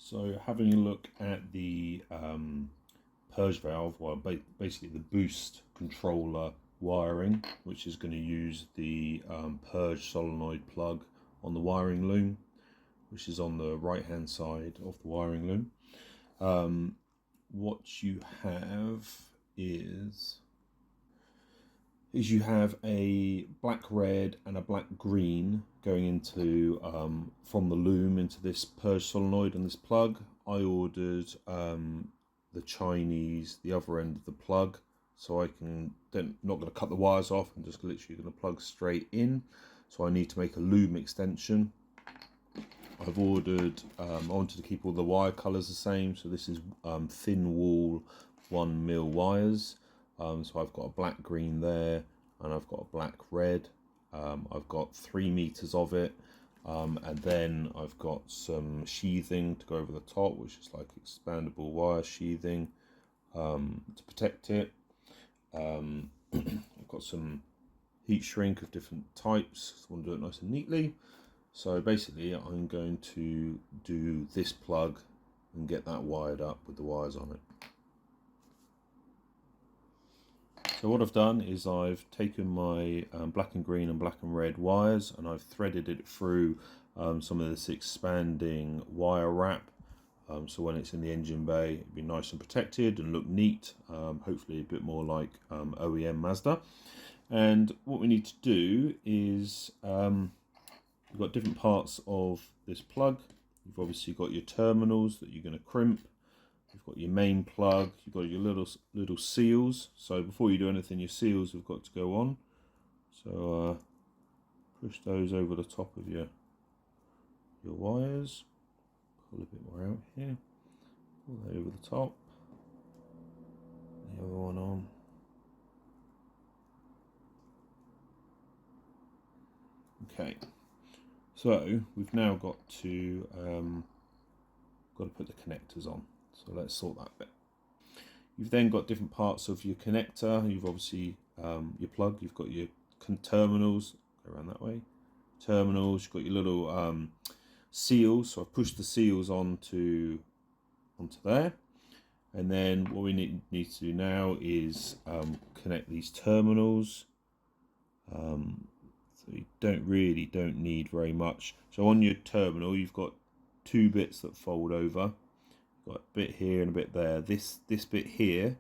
So having a look at the purge valve, well basically the boost controller wiring, which is going to use the purge solenoid plug on the wiring loom, which is on the right hand side of the wiring loom. What you have is you have a black red and a black green going into from the loom into this purge solenoid and this plug. I ordered the Chinese, the other end of the plug, so I can then not going to cut the wires off. I'm just literally going to plug straight in. So I need to make a loom extension. I've ordered, I wanted to keep all the wire colours the same, so this is thin wall 1mm wires. So I've got a black green there, and I've got a black red. I've got 3 meters of it, and then I've got some sheathing to go over the top, which is like expandable wire sheathing to protect it. I've got some heat shrink of different types. I want to do it nice and neatly. So basically I'm going to do this plug and get that wired up with the wires on it. So what I've done is I've taken my black and green and black and red wires, and I've threaded it through some of this expanding wire wrap. So when it's in the engine bay, it'll be nice and protected and look neat, hopefully a bit more like OEM Mazda. And what we need to do is we've got different parts of this plug. You've obviously got your terminals that you're going to crimp. You've got your main plug. You've got your little seals. So before you do anything, your seals have got to go on. So push those over the top of your wires. Pull a bit more out here. Pull that over the top. The other one on. Okay. So we've now got to put the connectors on. So let's sort that bit. You've then got different parts of your connector. You've obviously your plug. You've got your terminals. Go around that way. Terminals. You've got your little seals. So I've pushed the seals onto there. And then what we need to do now is connect these terminals. So you don't need very much. So on your terminal, you've got 2 bits that fold over. You've got a bit here and a bit there. This bit here,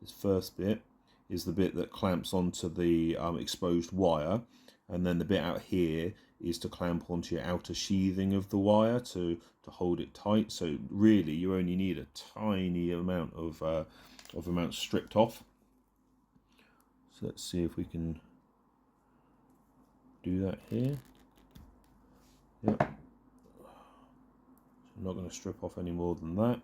this first bit, is the bit that clamps onto the exposed wire, and then the bit out here is to clamp onto your outer sheathing of the wire to hold it tight. So really, you only need a tiny amount of amount stripped off. So let's see if we can do that here. Yep. So I'm not going to strip off any more than that.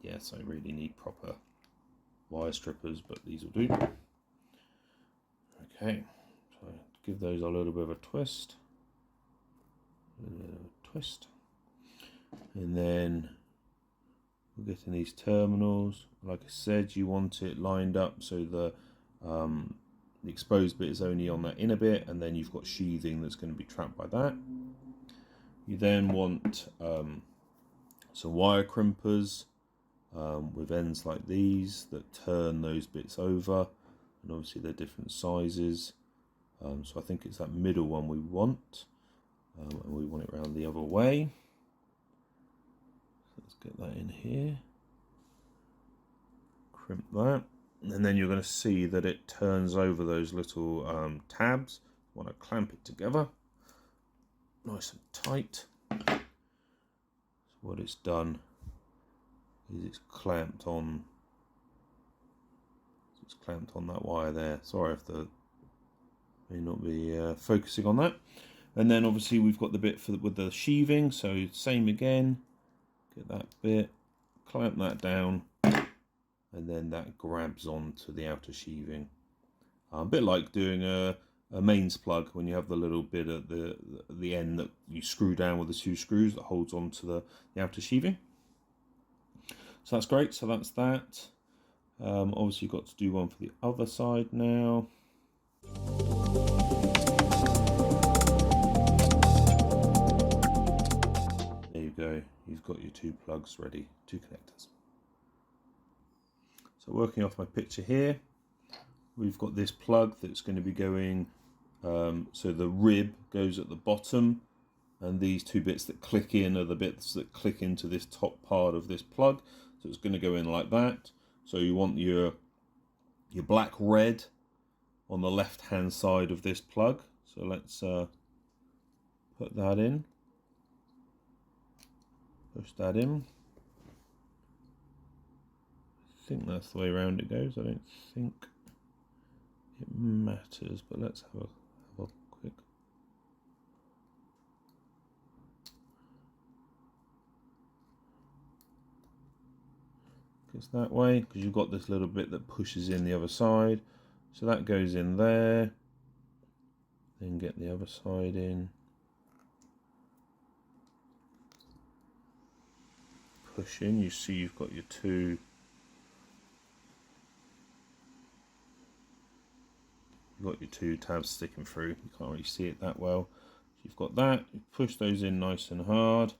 Yes, I really need proper wire strippers, but these will do. Okay, so give those a little bit of a twist. And then we'll get in these terminals. Like I said, you want it lined up so the exposed bit is only on that inner bit, and then you've got sheathing that's going to be trapped by that. You then want some wire crimpers with ends like these that turn those bits over, and obviously they're different sizes. So I think it's that middle one we want, and we want it around the other way. So let's get that in here. Crimp that, and then you're going to see that it turns over those little tabs. You want to clamp it together nice and tight. So what it's done is it's clamped on that wire there. Sorry if the may not be focusing on that. And then obviously we've got the bit with the sheathing, so same again, get that bit, clamp that down, and then that grabs onto the outer sheathing. A bit like doing a mains plug when you have the little bit at the end that you screw down with the 2 screws that holds onto the outer sheathing. So that's great. So that's that. Obviously you've got to do one for the other side now. There you go, you've got your two plugs ready, two connectors. So working off my picture here, we've got this plug that's going to be going, so the rib goes at the bottom, and these two bits that click in are the bits that click into this top part of this plug. So it's going to go in like that. So you want your black red on the left hand side of this plug. So let's put that in. Push that in. I think that's the way around it goes. I don't think it matters, but let's have a quick. It's that way because you've got this little bit that pushes in the other side. So that goes in there. Then get the other side in. Push in. You see you've got your two. You've got your two tabs sticking through. You can't really see it that well. You've got that. You push those in nice and hard.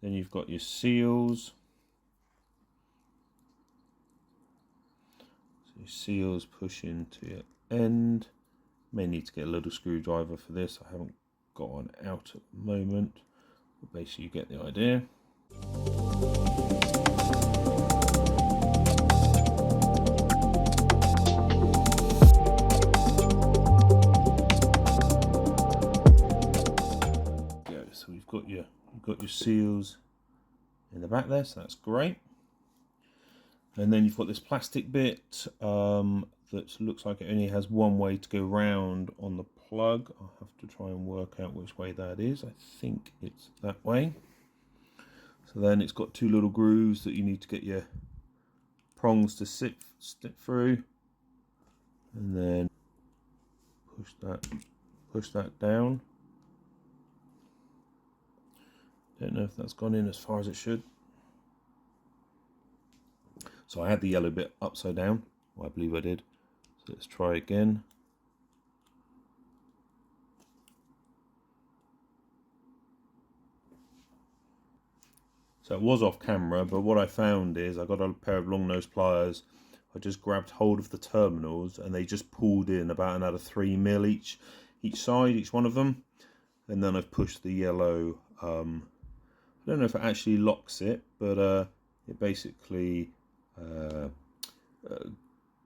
Then you've got your seals. Your seals push into your end. May need to get a little screwdriver for this. I haven't got one out at the moment, but basically you get the idea. So you've got your seals in the back there, so that's great. And then you've got this plastic bit that looks like it only has one way to go round on the plug. I'll have to try and work out which way that is. I think it's that way. So then it's got two little grooves that you need to get your prongs to stick through. And then push that down. Don't know if that's gone in as far as it should. So I had the yellow bit upside down. Well, I believe I did. So let's try again. So it was off camera, but what I found is I got a pair of long nose pliers. I just grabbed hold of the terminals and they just pulled in about another 3 mil each side, each one of them. And then I've pushed the yellow. I don't know if it actually locks it, but it basically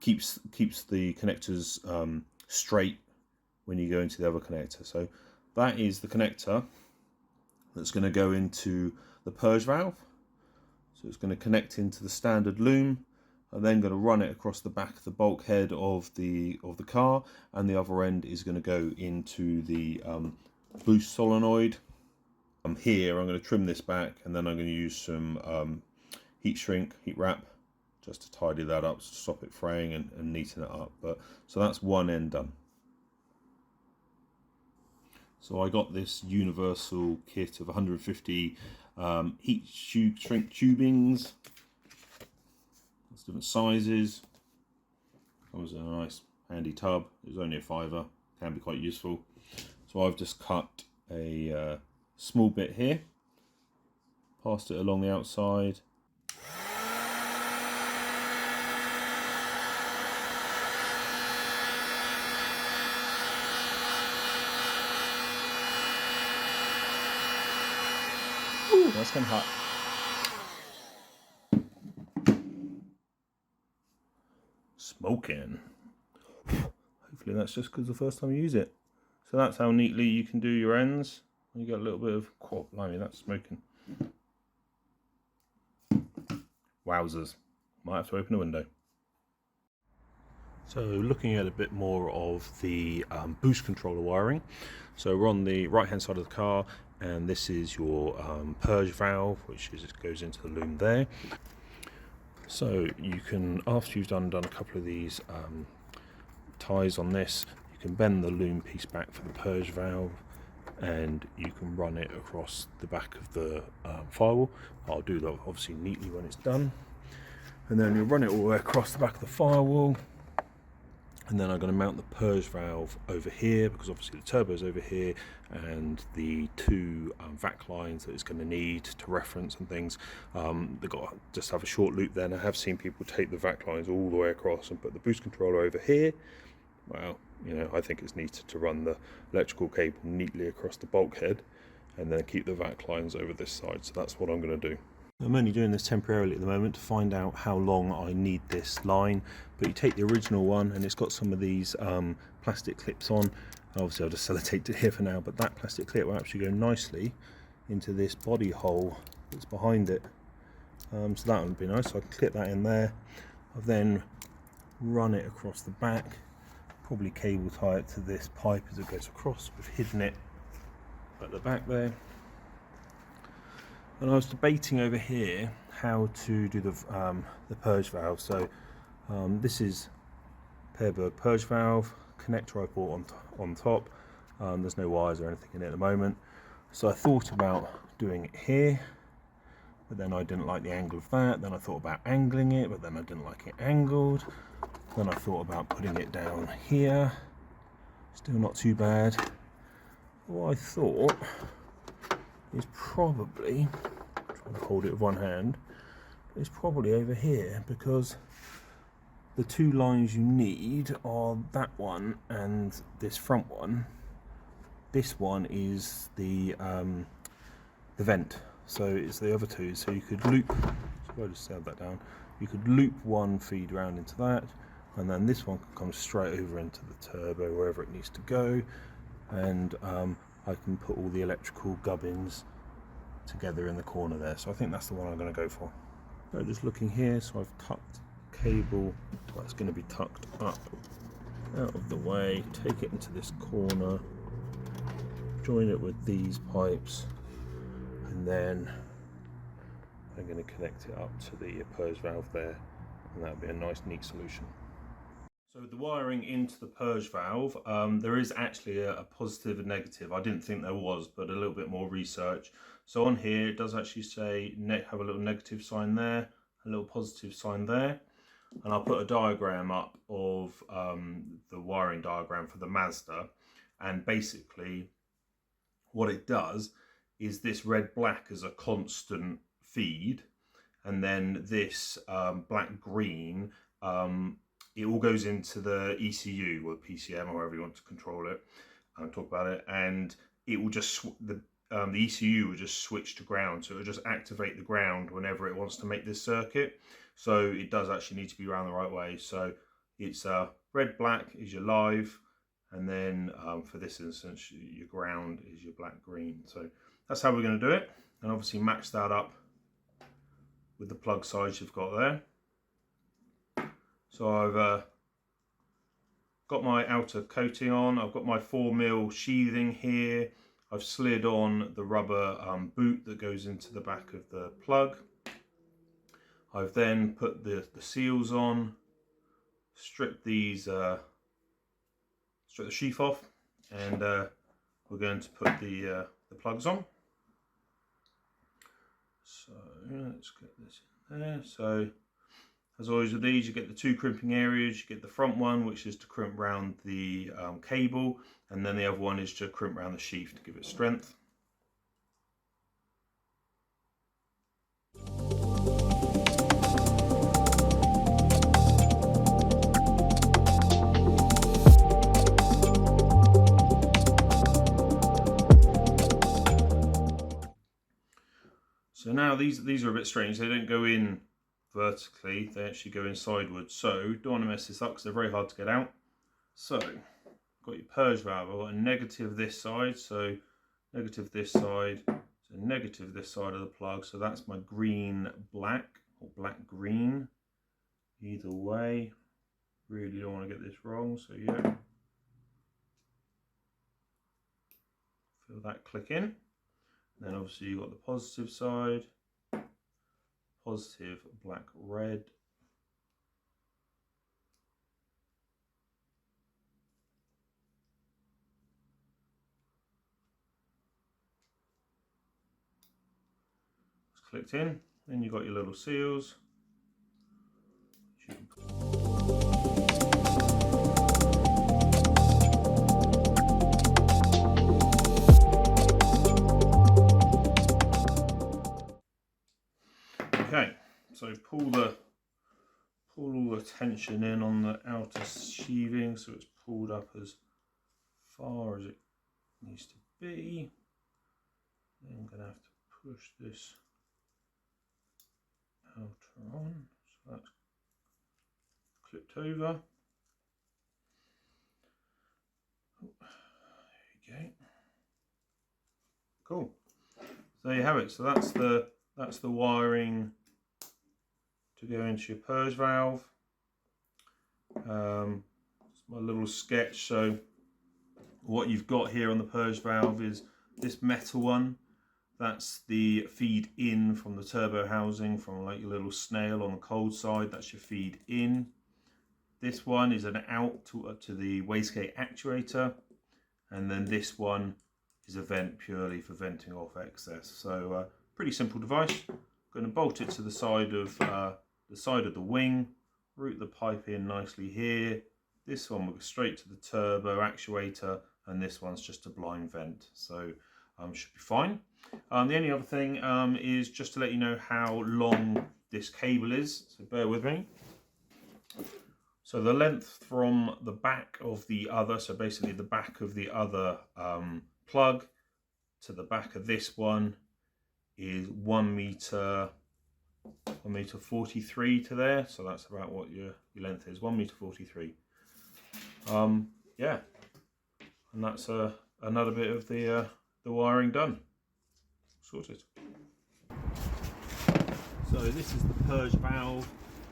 keeps the connectors straight when you go into the other connector. So that is the connector that's going to go into the purge valve. So it's going to connect into the standard loom. I'm then going to run it across the back of the bulkhead of the car, and the other end is going to go into the boost solenoid. Here I'm going to trim this back, and then I'm going to use some heat shrink, heat wrap, just to tidy that up, to stop it fraying and neaten it up. So that's one end done. So I got this universal kit of 150 heat shrink tubings. It's different sizes. Comes in a nice handy tub. It's only a £5, can be quite useful. So I've just cut a small bit here, passed it along the outside. Ooh, that's kind of hot. Smoking. Hopefully that's just because the first time you use it. So that's how neatly you can do your ends. You got a little bit of blimey, that's smoking. Wowzers. Might have to open a window. So looking at a bit more of the boost controller wiring. So we're on the right hand side of the car, and this is your purge valve, which goes into the loom there. So you can, after you've done a couple of these ties on this, you can bend the loom piece back for the purge valve, and you can run it across the back of the firewall. I'll do that obviously neatly when it's done. And then you'll run it all the way across the back of the firewall, And then I'm going to mount the purge valve over here, because obviously the turbo's over here, and the two vac lines that it's going to need to reference and things. They've got to just have a short loop there, and I have seen people take the vac lines all the way across and put the boost controller over here. Well, you know, I think it's neater to run the electrical cable neatly across the bulkhead and then keep the vac lines over this side. So that's what I'm going to do. I'm only doing this temporarily at the moment to find out how long I need this line, but you take the original one and it's got some of these plastic clips on. Obviously I'll just sellotape it here for now, but that plastic clip will actually go nicely into this body hole that's behind it. So that would be nice, so I can clip that in there. I'll then run it across the back, probably cable tie it to this pipe as it goes across. We've hidden it at the back there. And I was debating over here how to do the purge valve. So this is pairbird purge valve, connector I bought on top. There's no wires or anything in it at the moment. So I thought about doing it here, but then I didn't like the angle of that. Then I thought about angling it, but then I didn't like it angled. Then I thought about putting it down here. Still not too bad. What I thought is probably, trying to hold it with one hand, is probably over here, because the two lines you need are that one and this front one. This one is the vent, so it's the other two. So you could loop, so I just set that down, you could loop one feed around into that, and then this one can come straight over into the turbo wherever it needs to go, and I can put all the electrical gubbins together in the corner there. So I think that's the one I'm going to go for. So just looking here, so I've tucked cable, that's going to be tucked up out of the way, take it into this corner, join it with these pipes, and then I'm going to connect it up to the purge valve there, and that'll be a nice neat solution. So with the wiring into the purge valve, there is actually a positive and negative. I didn't think there was, but a little bit more research. So on here it does actually say have a little negative sign there, a little positive sign there, and I'll put a diagram up of the wiring diagram for the Mazda. And basically what it does is this red black is a constant feed, and then this black green, it all goes into the ECU or PCM or however you want to control it and talk about it, and it will just the ECU will just switch to ground, so it will just activate the ground whenever it wants to make this circuit. So it does actually need to be around the right way. So it's red black is your live, and then for this instance your ground is your black green. So that's how we're going to do it, and obviously match that up with the plug size you've got there. So I've got my outer coating on, I've got my 4mm sheathing here, I've slid on the rubber boot that goes into the back of the plug. I've then put the seals on, stripped these, strip the sheath off, and we're going to put the plugs on. So let's get this in there. So as always with these, you get the two crimping areas. You get the front one, which is to crimp around the cable, and then the other one is to crimp around the sheath to give it strength. So now these are a bit strange. They don't go in vertically, they actually go in sideways. So don't want to mess this up because they're very hard to get out. So got your purge valve. I've got a negative this side, so negative this side, so negative this side of the plug. So that's my green black or black green. Either way, really don't want to get this wrong. So yeah, feel that click in. Then obviously you've got the positive side, positive black red, it's clicked in. Then you've got your little seals. Okay, so pull all the tension in on the outer sheathing so it's pulled up as far as it needs to be. Then I'm going to have to push this outer on, so that's clipped over. Oh, there you go. Cool. So there you have it. So that's the wiring to go into your purge valve. It's my little sketch. So what you've got here on the purge valve is this metal one. That's the feed in from the turbo housing, from like your little snail on the cold side. That's your feed in. This one is an out to the wastegate actuator, and then this one is a vent purely for venting off excess. So pretty simple device. I'm going to bolt it to the side of the wing, route the pipe in nicely here. This one will go straight to the turbo actuator, and this one's just a blind vent. So should be fine. The only other thing is just to let you know how long this cable is, so bear with me. So the length from the back of the other, so basically the back of the other plug to the back of this one is 1 meter 43 to there, so that's about what your length is, 1 meter 43. Yeah, and that's another bit of the wiring done. Sorted. So this is the purge valve.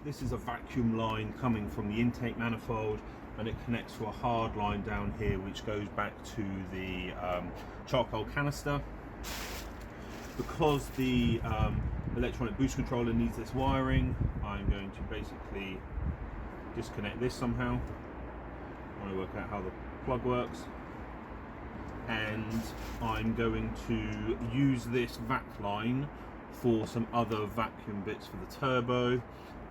This is a vacuum line coming from the intake manifold, and it connects to a hard line down here which goes back to the charcoal canister. Because the electronic boost controller needs this wiring, I'm going to basically disconnect this somehow. I want to work out how the plug works. And I'm going to use this vac line for some other vacuum bits for the turbo.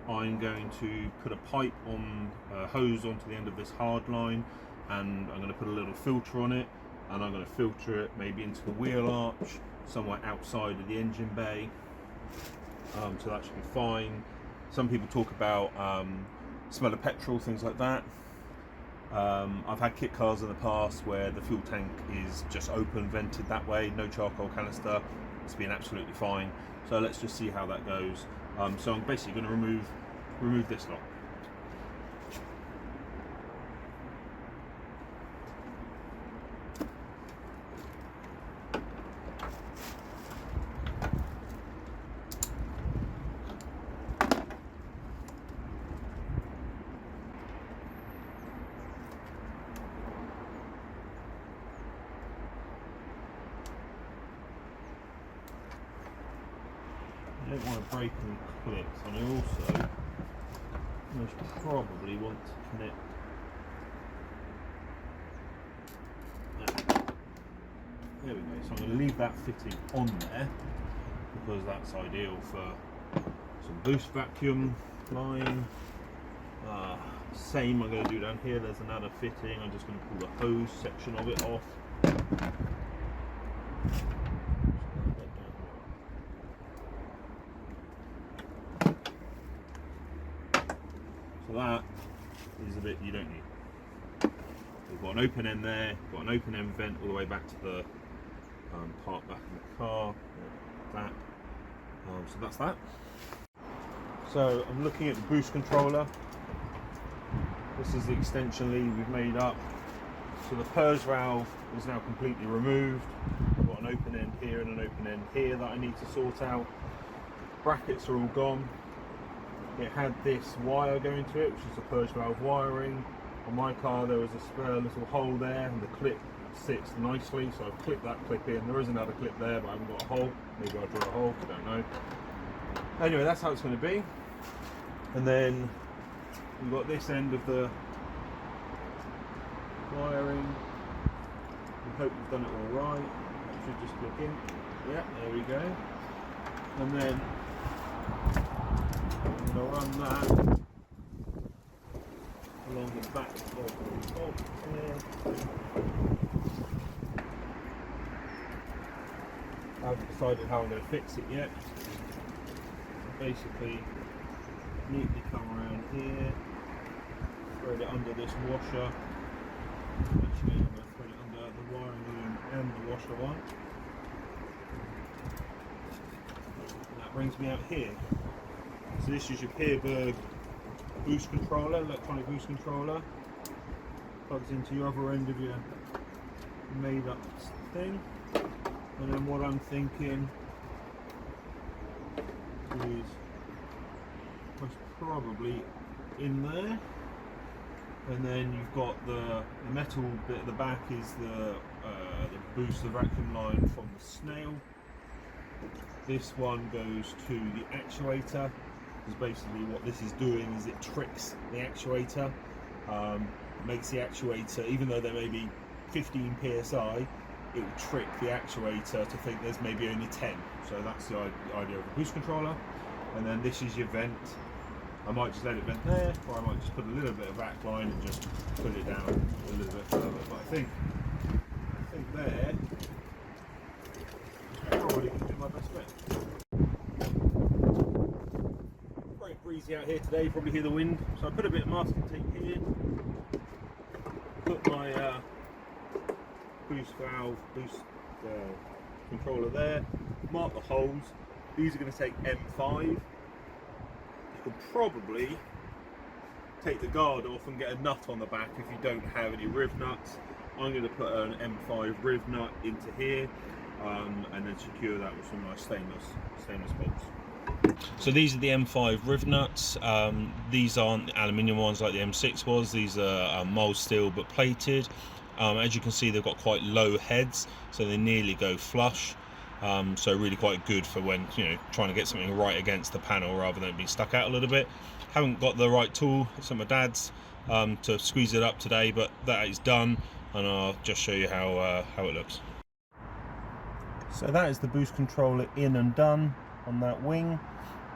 I'm going to put a pipe on, hose onto the end of this hard line, and I'm going to put a little filter on it, and I'm going to filter it maybe into the wheel arch, somewhere outside of the engine bay. So that should be fine. Some people talk about smell of petrol, things like that. I've had kit cars in the past where the fuel tank is just open vented that way, no charcoal canister. It's been absolutely fine. So let's just see how that goes. So I'm basically going to remove this lot. I don't want to break any clips, and I also most probably want to connect that. There we go. So I'm going to leave that fitting on there because that's ideal for some boost vacuum line. Same I'm going to do down here. There's another fitting. I'm just going to pull the hose section of it off. So that is a bit you don't need. We've got an open end there, got an open end vent all the way back to the part back in the car. That. So that's that. So I'm looking at the boost controller. This is the extension lead we've made up. So the purge valve is now completely removed. I've got an open end here and an open end here that I need to sort out. Brackets are all gone. It had this wire going to it, which is the purge valve wiring. On my car there was a spare little hole there, and the clip sits nicely, so I've clipped that clip in. There is another clip there, but I haven't got a hole. Maybe I'll drill a hole, I don't know. Anyway, that's how it's going to be. And then we've got this end of the wiring. We hope we've done it all right. That should just click in. Yeah, there we go. And then I'm going to run that along the back of the bolt here. I haven't decided how I'm going to fix it yet. basically neatly come around here, thread it under this washer. Actually, I'm going to thread it under the wiring loom and the washer one. And that brings me out here. So this is your Peerberg boost controller, electronic boost controller. Plugs into your other end of your made up thing. And then what I'm thinking is most probably in there. And then you've got the metal bit at the back is the booster vacuum line from the snail. This one goes to the actuator, because basically what this is doing is it tricks the actuator, makes the actuator, even though there may be 15 psi, it will trick the actuator to think there's maybe only 10. So that's the idea of a boost controller. And then this is your vent. I might just let it vent there, or I might just put a little bit of vac line and just put it down a little bit further. But I think there is probably going to be my best bet. Very breezy out here today, you probably hear the wind. So I put a bit of masking tape here, put my boost valve, boost controller there, mark the holes. These are going to take M5. You could probably take the guard off and get a nut on the back if you don't have any riv nuts. I'm going to put an M5 riv nut into here and then secure that with some nice stainless bolts. So these are the M5 riv nuts. These aren't aluminium ones like the M6 was. These are mild steel but plated. As you can see, they've got quite low heads, so they nearly go flush. So really quite good for when, you know, trying to get something right against the panel rather than it being stuck out a little bit. Haven't got the right tool, it's at my dad's, to squeeze it up today, but that is done, and I'll just show you how it looks. So that is the boost controller in and done on that wing.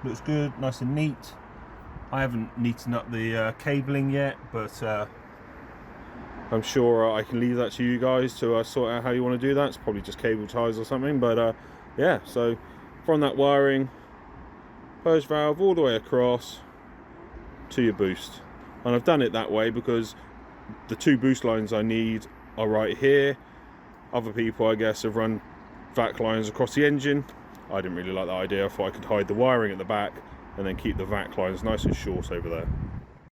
Looks good, nice and neat. I haven't neatened up the cabling yet, but I'm sure I can leave that to you guys to sort out how you want to do that. It's probably just cable ties or something, but yeah, so from that wiring, purge valve all the way across to your boost. And I've done it that way because the two boost lines I need are right here. Other people, I guess, have run vac lines across the engine. I didn't really like that idea. I thought I could hide the wiring at the back and then keep the vac lines nice and short over there.